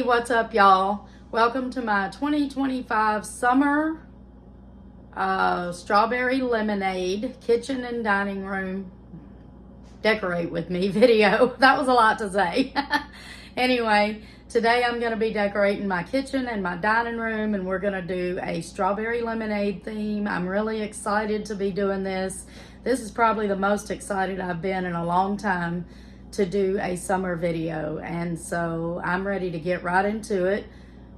what's up, y'all? Welcome to my 2025 summer strawberry lemonade kitchen and dining room decorate with me video. That was a lot to say. Anyway, today I'm going to be decorating my kitchen and my dining room, and we're going to do a strawberry lemonade theme. I'm really excited to be doing this. This is probably the most excited I've been in a long time to do a summer video, and so I'm ready to get right into it.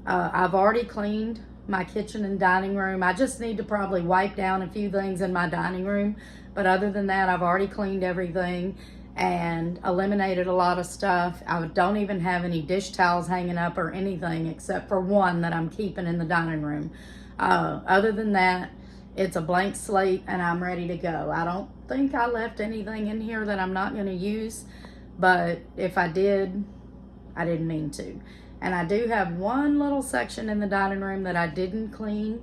I've already cleaned my kitchen and dining room. I just need to probably wipe down a few things in my dining room, but other than that, I've already cleaned everything and eliminated a lot of stuff. I don't even have any dish towels hanging up or anything except for one that I'm keeping in the dining room. Other than that, it's a blank slate and I'm ready to go. I don't think I left anything in here that I'm not going to use, but if I did, I didn't mean to. And I do have one little section in the dining room that I didn't clean.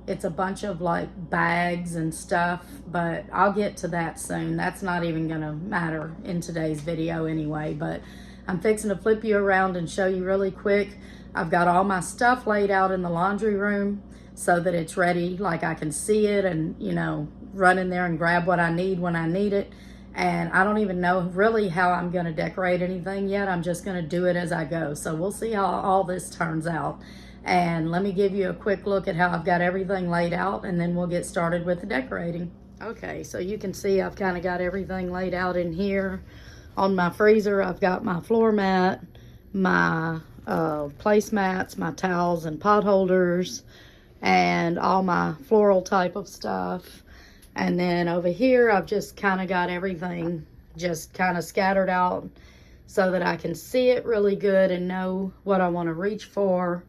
It's a bunch of like bags and stuff, but I'll get to that soon. That's not even gonna matter in today's video anyway, but I'm fixing to flip you around and show you really quick. I've got all my stuff laid out in the laundry room so that it's ready, like I can see it and, you know, run in there and grab what I need when I need it. And I don't even know really how I'm going to decorate anything yet. I'm just going to do it as I go. So we'll see how all this turns out. And let me give you a quick look at how I've got everything laid out, and then we'll get started with the decorating. Okay, so you can see I've kind of got everything laid out in here. On my freezer, I've got my floor mat, my placemats, my towels and pot holders, and all my floral type of stuff. And then over here, I've just kind of got everything just kind of scattered out so that I can see it really good and know what I want to reach for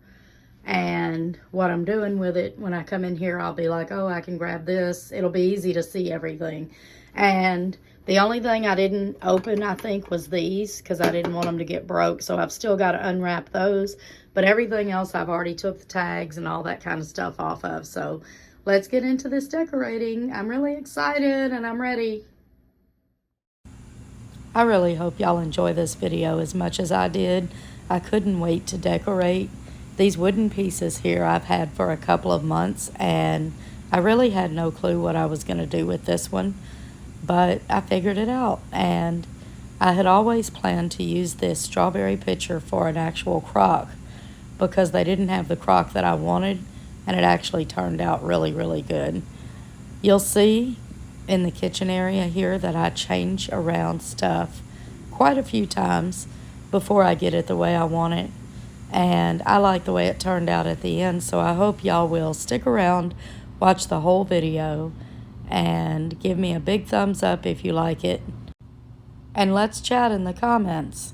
and what I'm doing with it. When I come in here, I'll be like, oh, I can grab this. It'll be easy to see everything. And the only thing I didn't open, I think, was these because I didn't want them to get broke. So I've still got to unwrap those. But everything else, I've already took the tags and all that kind of stuff off of. So let's get into this decorating. I'm really excited and I'm ready. I really hope y'all enjoy this video as much as I did. I couldn't wait to decorate. These wooden pieces here I've had for a couple of months, and I really had no clue what I was going to do with this one, but I figured it out. And I had always planned to use this strawberry pitcher for an actual crock because they didn't have the crock that I wanted, and it actually turned out really, really good. You'll see in the kitchen area here that I change around stuff quite a few times before I get it the way I want it. And I like the way it turned out at the end, so I hope y'all will stick around, watch the whole video, and give me a big thumbs up if you like it. And let's chat in the comments.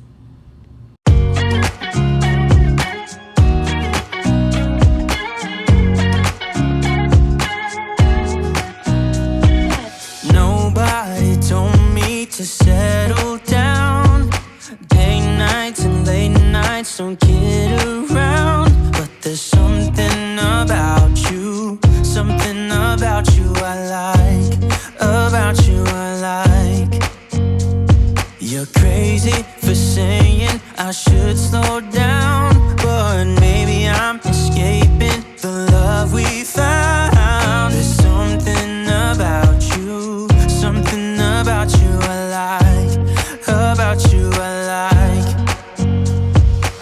To settle down, day nights and late nights don't get around. But there's something about you I like, about you I like. You're crazy for saying I should slow down, but maybe I'm escaping the love we found. There's something about you about you I like.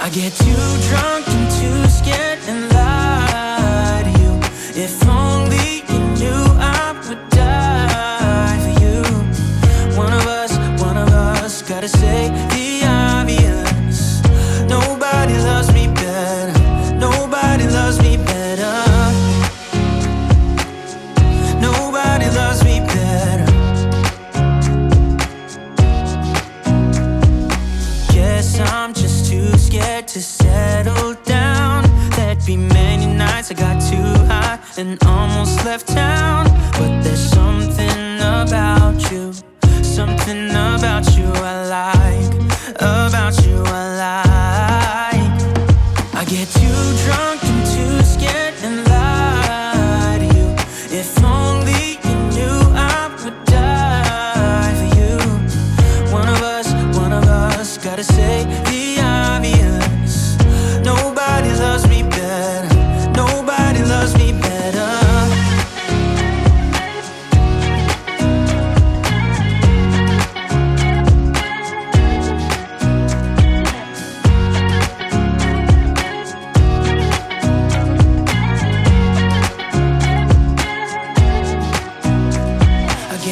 I get too drunk and too scared and lie to you. If only you knew I would die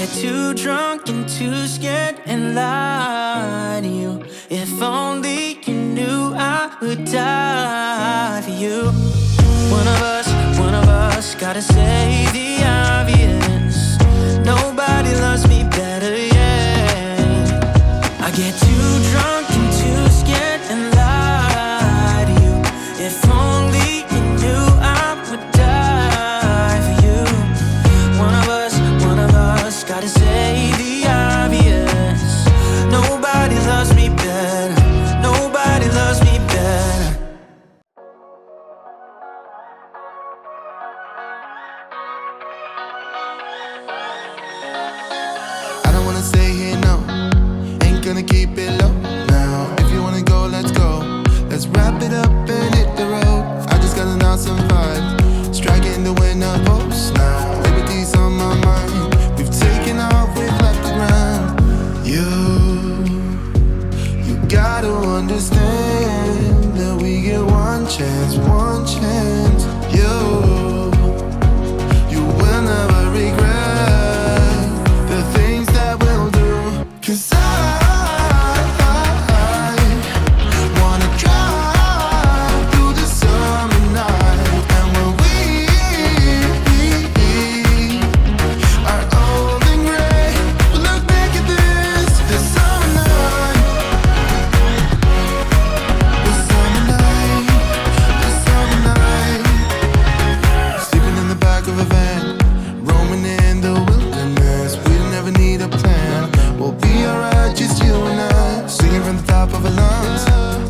get too drunk and too scared and lie to you. If only you knew I would die for you. One of us gotta say the obvious. Nobody loves me better, yeah. I get too drunk and too scared and lie to you. If only you knew I would die for you. One of us gotta say the obvious. Nobody loves me better. Nobody loves me better. I don't wanna stay here, no. Ain't gonna keep it low now. If you wanna go, let's go. Let's wrap it up and hit the road. I just got an awesome vibe, striking the winner post now. Liberty's on my mind. We've taken off, we've left the ground. You gotta understand that we get one chance, one chance. You will never regret the things that we'll do. 'Cause I wanna drive through the summer night. And when we are old and gray, we'll look back at this summer night. This summer night, this summer night. Sleeping in the back of a van, roaming in the wilderness. We don't ever need a plan. We'll be alright, just you and I. Singing from the top of our lungs,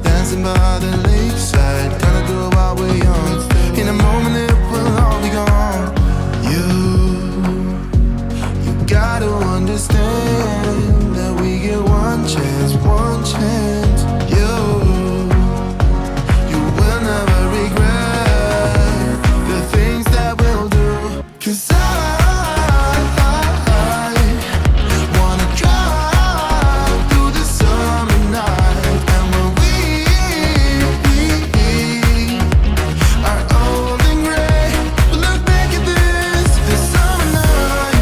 dancing by the lakeside. Gonna do it while we're young. In a moment it will all be gone. You gotta understand that we get one chance, one chance. You will never regret the things that we'll do. 'Cause I wanna drive through the summer night. And when we are old and gray, we'll look back at this summer night.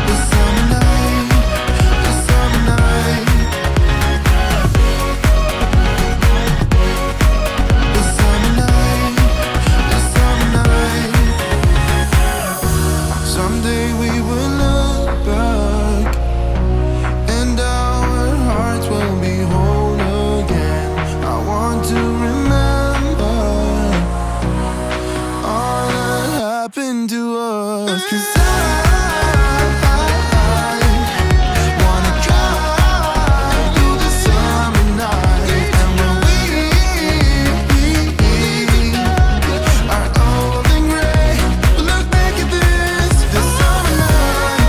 This summer night, this summer night. This summer night, this summer night. Someday we will look back and our hearts will be whole again. I want to remember all that happened to us. 'Cause I wanna drive through the summer night. And when we are old and gray, we'll look back at this summer night.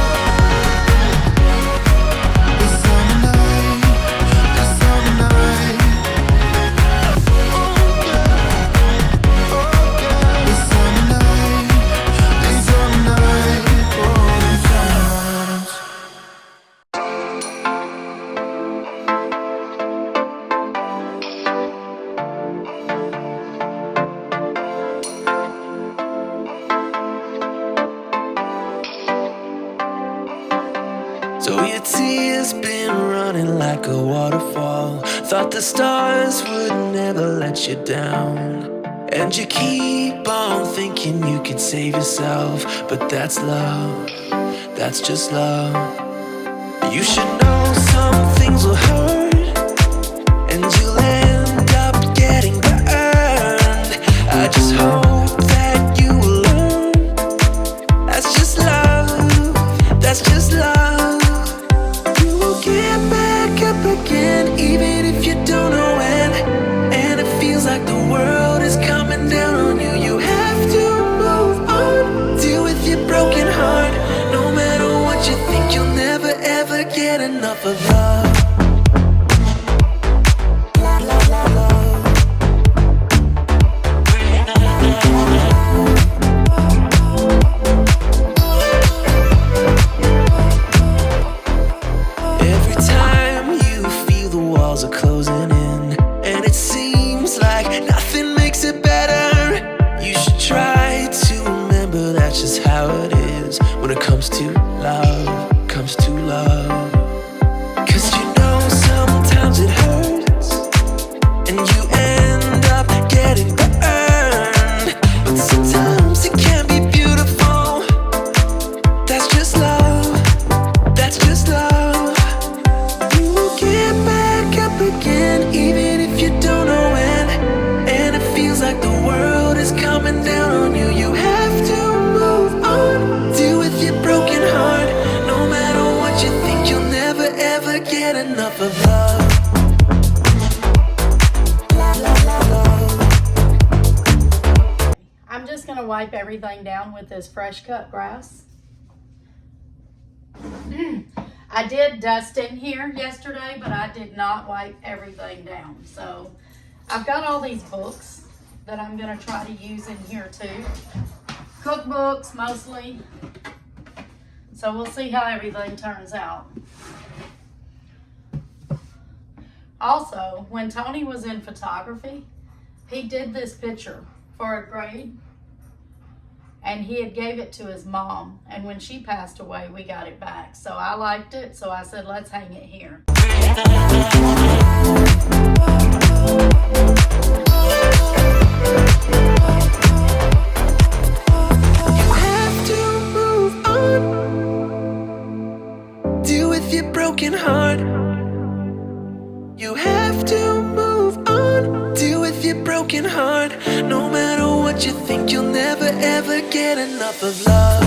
This summer night, this summer night. This summer night, this summer night. Oh, this summer night. So your tears been running like a waterfall. Thought the stars would never let you down. And you keep on thinking you could save yourself. But that's love, that's just love. You should know some things will hurt, and you'll end up getting burned. I just hope that you will learn. That's just love, that's just love. You will get back up again, even if you don't know when. And it feels like the world is coming down on you. You have to move on, deal with your broken heart. No matter what you think, you'll never ever get enough of love. Every time you feel the walls are closing in, and it seems like nothing makes it better, you should try to remember that's just how it is. friends when it comes to love, comes to love. 'Cause you know sometimes it hurts and you end up getting burned, but sometimes it can be beautiful. That's just love, that's just love. You will get back up again even if you don't know when, and it feels like the world is coming down on you. You have to move on, deal with your broken heart. No matter what you think, you'll never ever get enough of love. I'm just gonna wipe everything down with this fresh cut grass. I did dust in here yesterday, but I did not wipe everything down. So I've got all these books that I'm gonna try to use in here too. Cookbooks mostly. So we'll see how everything turns out. Also, when Tony was in photography, he did this picture for a grade, and he had gave it to his mom, and when she passed away we got it back. So I liked it, so I said let's hang it here. You have to move on, deal with your broken heart. You have to move on, deal with your broken heart. No matter what you think, you'll never ever get enough of love.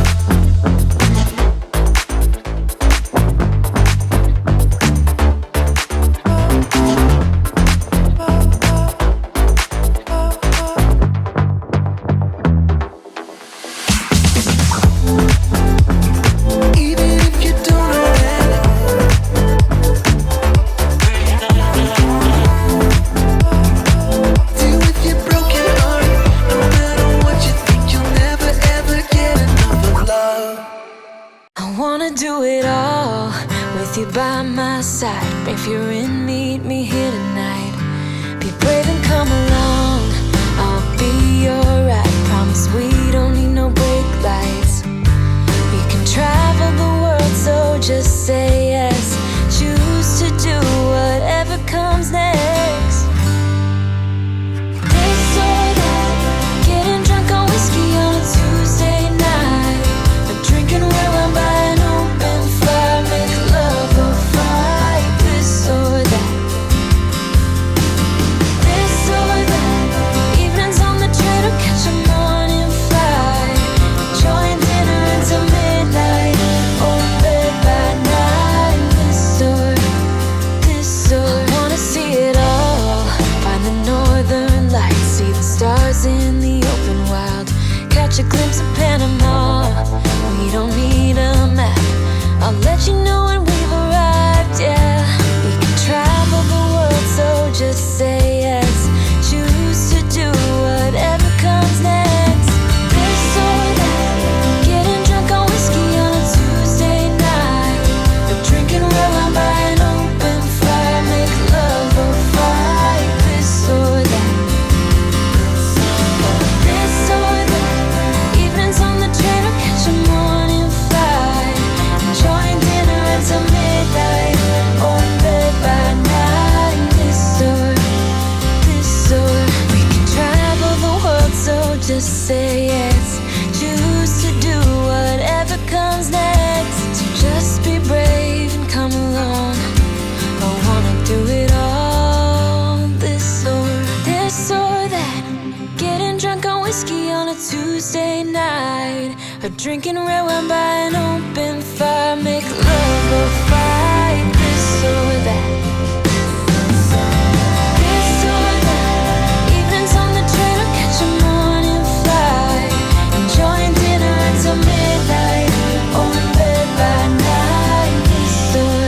Even if you don't know when, deal with your broken heart. No matter what you think, you'll never ever get enough of love. I wanna do it all with you by my side. If you're in, meet me here tonight. Be brave and come along, I'll be alright. Promise we don't need no brake lights. We can travel the world, so just say yes. Choose to do whatever comes next. This or that, getting drunk on whiskey on a Tuesday night, or drinking red wine by an open fire, make love or fight. This or that, this or that, evenings on the train or catch a morning flight, enjoying dinner until midnight, or in bed by nine. This or I wanna see it all, find the northern lights, see the stars in the open wild, catch a glimpse of Panama. We don't need a map, I'll let you know when we've arrived, yeah. We can travel the world, so just say yes. Choose to do whatever comes next. This or that, getting drunk on whiskey on a Tuesday night, or drinking red wine by an open fire, make love or fight. This or that, this or that, evenings on the train or catch a morning flight, enjoying dinner until midnight, or in bed by nine. This or we can travel the world, so just say yes. Choose to do whatever comes next. So just be brave and come along, I wanna do it all. This or that, getting drunk on whiskey on a Tuesday night, or drinking red wine by an open fire, make love or fight. This or that, this or that, evenings on the train or catch a morning flight, enjoying dinner until midnight, or in bed by nine. This or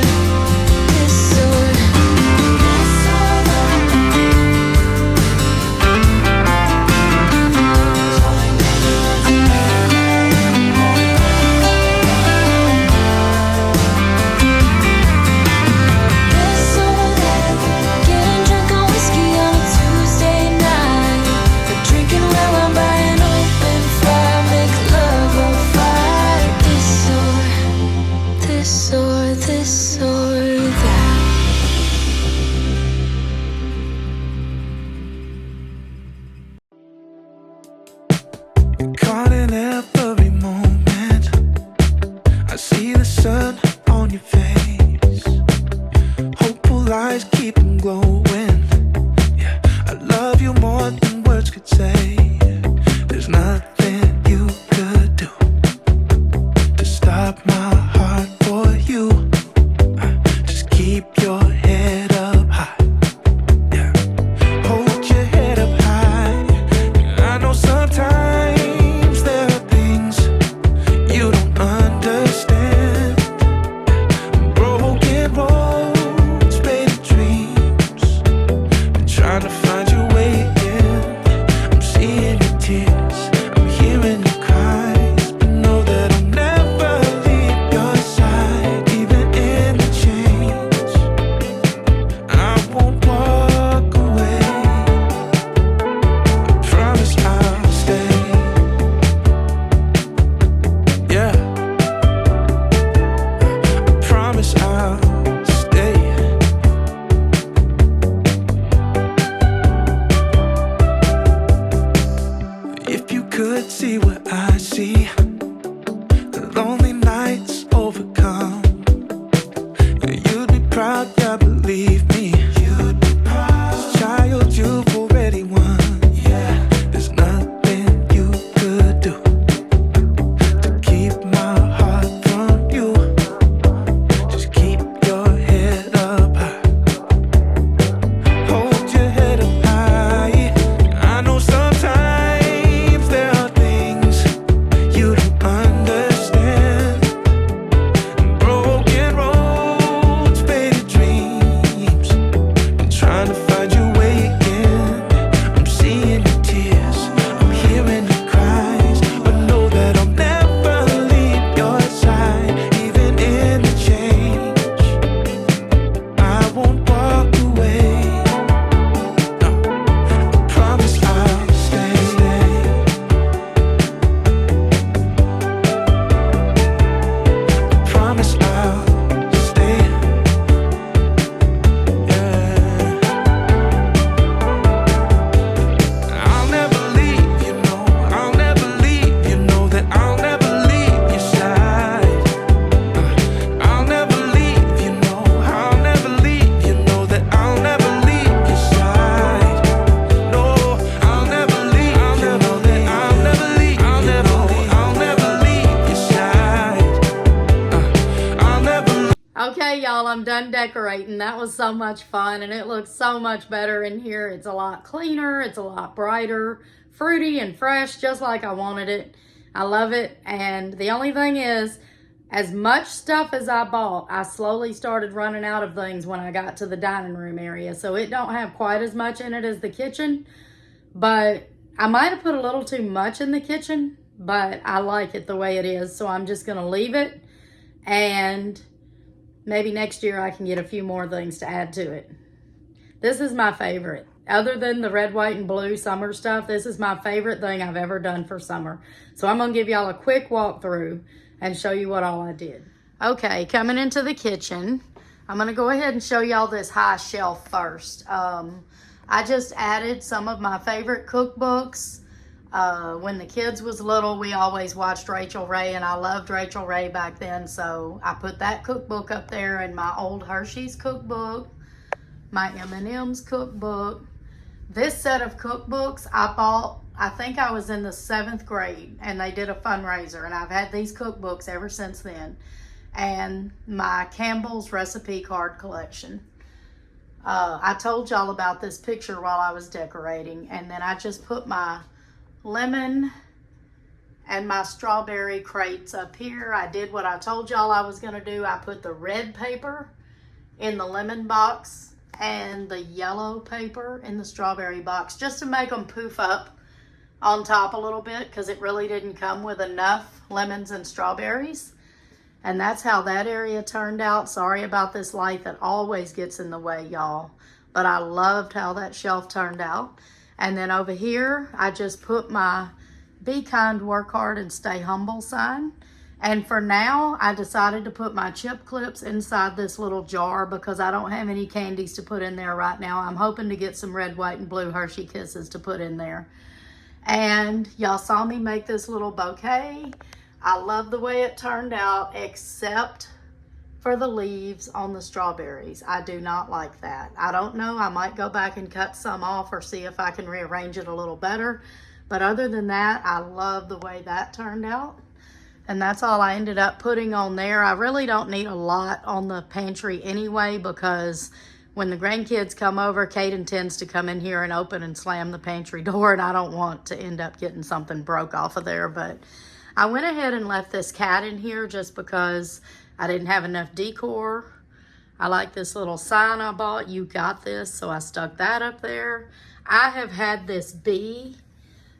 Okay, y'all, I'm done decorating. That was so much fun, and it looks so much better in here. It's a lot cleaner. It's a lot brighter, fruity and fresh, just like I wanted it. I love it, and the only thing is, as much stuff as I bought, I slowly started running out of things when I got to the dining room area, so it don't have quite as much in it as the kitchen, but I might have put a little too much in the kitchen, but I like it the way it is, so I'm just going to leave it, and maybe next year I can get a few more things to add to it. This is my favorite. Other than the red, white, and blue summer stuff, this is my favorite thing I've ever done for summer. So I'm going to give y'all a quick walkthrough and show you what all I did. Okay, coming into the kitchen, I'm going to go ahead and show y'all this high shelf first. I just added some of my favorite cookbooks. When the kids was little, we always watched Rachel Ray, and I loved Rachel Ray back then, so I put that cookbook up there, and my old Hershey's cookbook, my M&M's cookbook. This set of cookbooks I bought, I think I was in the 7th grade, and they did a fundraiser, and I've had these cookbooks ever since then. And my Campbell's recipe card collection. I told y'all about this picture while I was decorating, and then I just put my lemon and my strawberry crates up here. I did what I told y'all I was going to do. I put the red paper in the lemon box and the yellow paper in the strawberry box, just to make them poof up on top a little bit, because it really didn't come with enough lemons and strawberries. And that's how that area turned out. Sorry about this light that always gets in the way, y'all, but I loved how that shelf turned out. And then over here, I just put my Be Kind, Work Hard, and Stay Humble sign. And for now, I decided to put my chip clips inside this little jar because I don't have any candies to put in there right now. I'm hoping to get some red, white, and blue Hershey Kisses to put in there. And y'all saw me make this little bouquet. I love the way it turned out, except for the leaves on the strawberries. I do not like that. I don't know, I might go back and cut some off or see if I can rearrange it a little better. But other than that, I love the way that turned out. And that's all I ended up putting on there. I really don't need a lot on the pantry anyway, because when the grandkids come over, Caden tends to come in here and open and slam the pantry door, and I don't want to end up getting something broke off of there. But I went ahead and left this cat in here just because I didn't have enough decor. I like this little sign I bought, "You Got This," so I stuck that up there. I have had this bee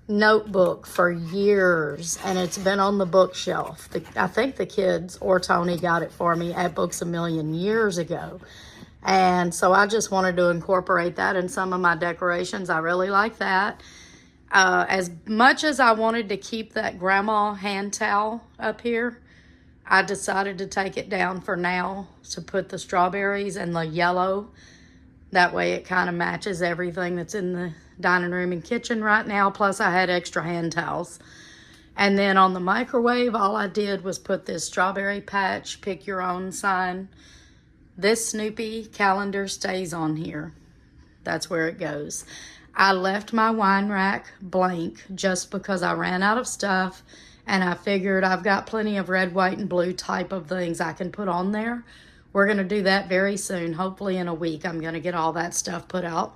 notebook for years, and it's been on the bookshelf. I think the kids or Tony got it for me at Books A Million years ago. And so I just wanted to incorporate that in some of my decorations. I really like that. As much as I wanted to keep that grandma hand towel up here, I decided to take it down for now to put the strawberries and the yellow. That way it kind of matches everything that's in the dining room and kitchen right now. Plus I had extra hand towels. And then on the microwave, all I did was put this strawberry patch, pick your own sign. This Snoopy calendar stays on here. That's where it goes. I left my wine rack blank just because I ran out of stuff, and I figured I've got plenty of red, white, and blue type of things I can put on there. We're going to do that very soon. Hopefully in a week, I'm going to get all that stuff put out.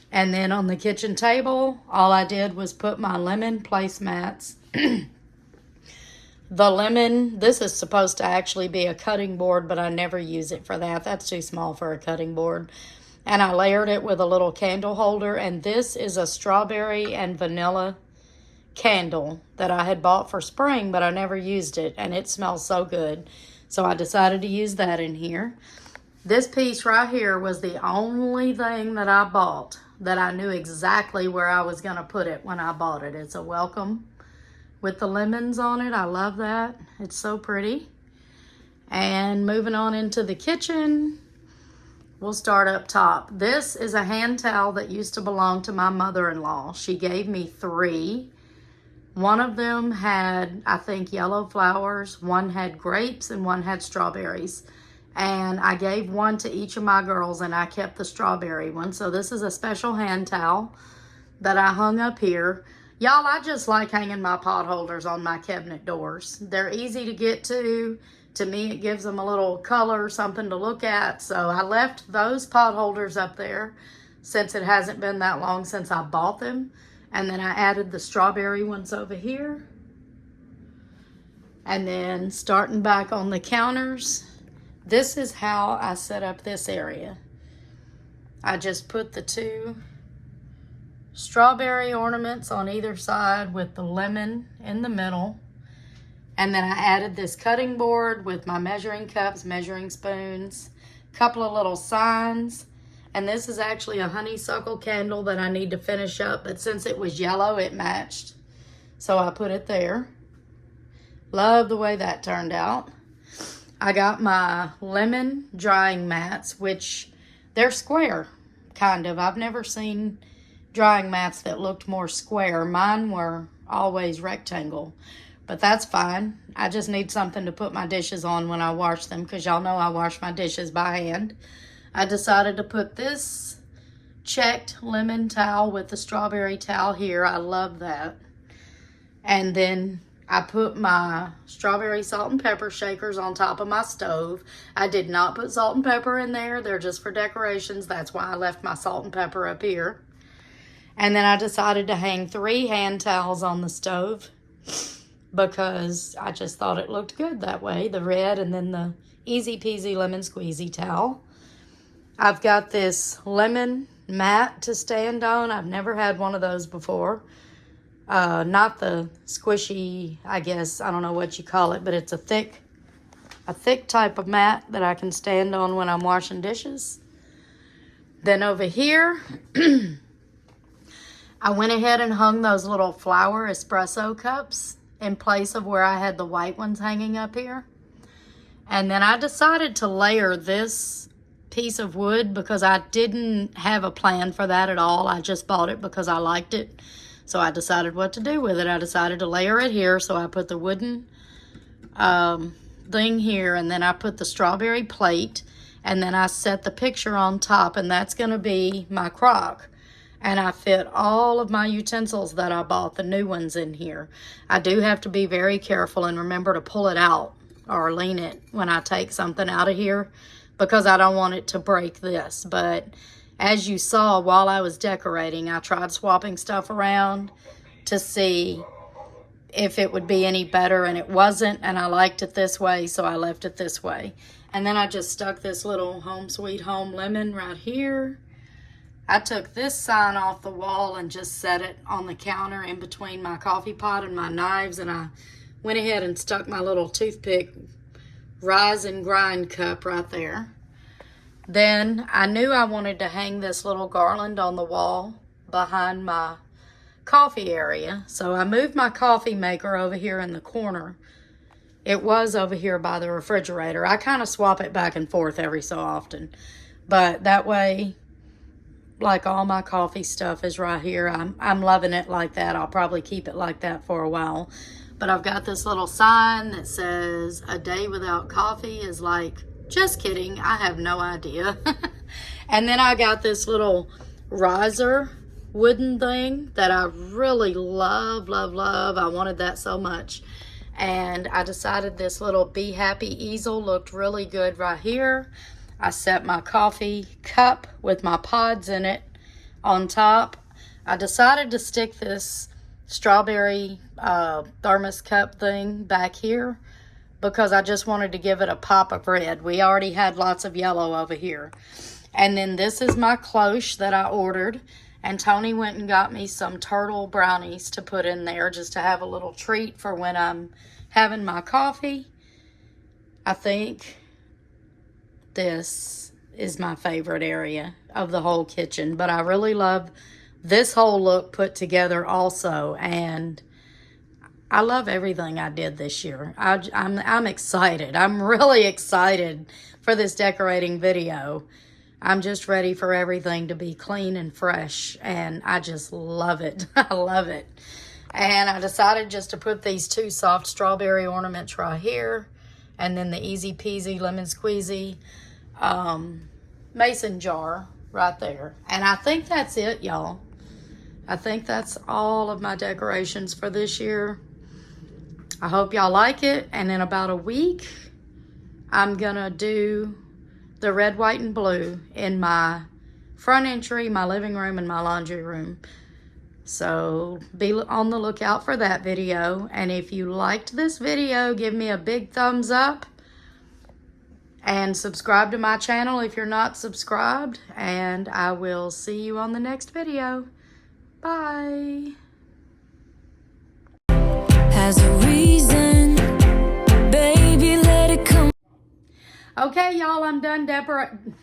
And then on the kitchen table, all I did was put my lemon placemats. The lemon, this is supposed to actually be a cutting board, but I never use it for that. That's too small for a cutting board. And I layered it with a little candle holder. And this is a strawberry and vanilla candle that I had bought for spring, but I never used it. And it smells so good. So I decided to use that in here. This piece right here was the only thing that I bought that I knew exactly where I was going to put it when I bought it. It's a welcome with the lemons on it. I love that. It's so pretty. And moving on into the kitchen, we'll start up top. This is a hand towel that used to belong to my mother-in-law. She gave me 3. One of them had, I think, yellow flowers. One had grapes and one had strawberries. And I gave one to each of my girls, and I kept the strawberry one. So this is a special hand towel that I hung up here. Y'all, I just like hanging my pot holders on my cabinet doors. They're easy to get to. To me, it gives them a little color, something to look at. So I left those pot holders up there since it hasn't been that long since I bought them. And then I added the strawberry ones over here. And then starting back on the counters, this is how I set up this area. I just put the 2 strawberry ornaments on either side with the lemon in the middle. And then I added this cutting board with my measuring cups, measuring spoons, a couple of little signs. And this is actually a honeysuckle candle that I need to finish up, but since it was yellow, it matched. So I put it there. Love the way that turned out. I got my lemon drying mats, which they're square, kind of. I've never seen drying mats that looked more square. Mine were always rectangle. But that's fine. I just need something to put my dishes on when I wash them, because y'all know I wash my dishes by hand. I decided to put this checked lemon towel with the strawberry towel here. I love that. And then I put my strawberry salt and pepper shakers on top of my stove. I did not put salt and pepper in there. They're just for decorations. That's why I left my salt and pepper up here. And then I decided to hang 3 hand towels on the stove, because I just thought it looked good that way. The red and then the easy peasy lemon squeezy towel. I've got this lemon mat to stand on. I've never had one of those before. Not the squishy, I guess, I don't know what you call it, but it's a thick type of mat that I can stand on when I'm washing dishes. Then over here, I went ahead and hung those little flower espresso cups in place of where I had the white ones hanging up here. And then I decided to layer this piece of wood because I didn't have a plan for that at all. I just bought it because I liked it. So I decided what to do with it. I decided to layer it here. So I put the wooden thing here, and then I put the strawberry plate, and then I set the picture on top, and that's going to be my crock. And I fit all of my utensils that I bought, the new ones, in here. I do have to be very careful and remember to pull it out or lean it when I take something out of here, because I don't want it to break this. But as you saw while I was decorating, I tried swapping stuff around to see if it would be any better, and it wasn't, and I liked it this way, so I left it this way. And then I just stuck this little Home Sweet Home lemon right here. I took this sign off the wall and just set it on the counter in between my coffee pot and my knives, and I went ahead and stuck my little toothpick rise and grind cup right there. Then I knew I wanted to hang this little garland on the wall behind my coffee area, so I moved my coffee maker over here in the corner. It was over here by the refrigerator. I kind of swap it back and forth every so often, but that way, like, all my coffee stuff is right here. I'm loving it like that. I'll probably keep it like that for a while. But I've got this little sign that says, "A day without coffee is like," just kidding, I have no idea. And then I got this little riser wooden thing that I really love, love, love. I wanted that so much. And I decided this little Be Happy easel looked really good right here. I set my coffee cup with my pods in it on top. I decided to stick this strawberry thermos cup thing back here because I just wanted to give it a pop of red. We already had lots of yellow over here. And then this is my cloche that I ordered. And Tony went and got me some turtle brownies to put in there just to have a little treat for when I'm having my coffee. I think this is my favorite area of the whole kitchen, but I really love this whole look put together also, and I love everything I did this year. I'm excited. I'm really excited for this decorating video. I'm just ready for everything to be clean and fresh, and I just love it. I love it. And I decided just to put these 2 soft strawberry ornaments right here, and then the easy peasy lemon squeezy mason jar right there. And I think that's it, y'all. I think that's all of my decorations for this year. I hope y'all like it. And in about a week, I'm gonna do the red, white, and blue in my front entry, my living room, and my laundry room. So be on the lookout for that video. And if you liked this video, give me a big thumbs up. And subscribe to my channel if you're not subscribed. And I will see you on the next video. Bye. Has a reason, baby, let it come. Okay, y'all, I'm done decorating.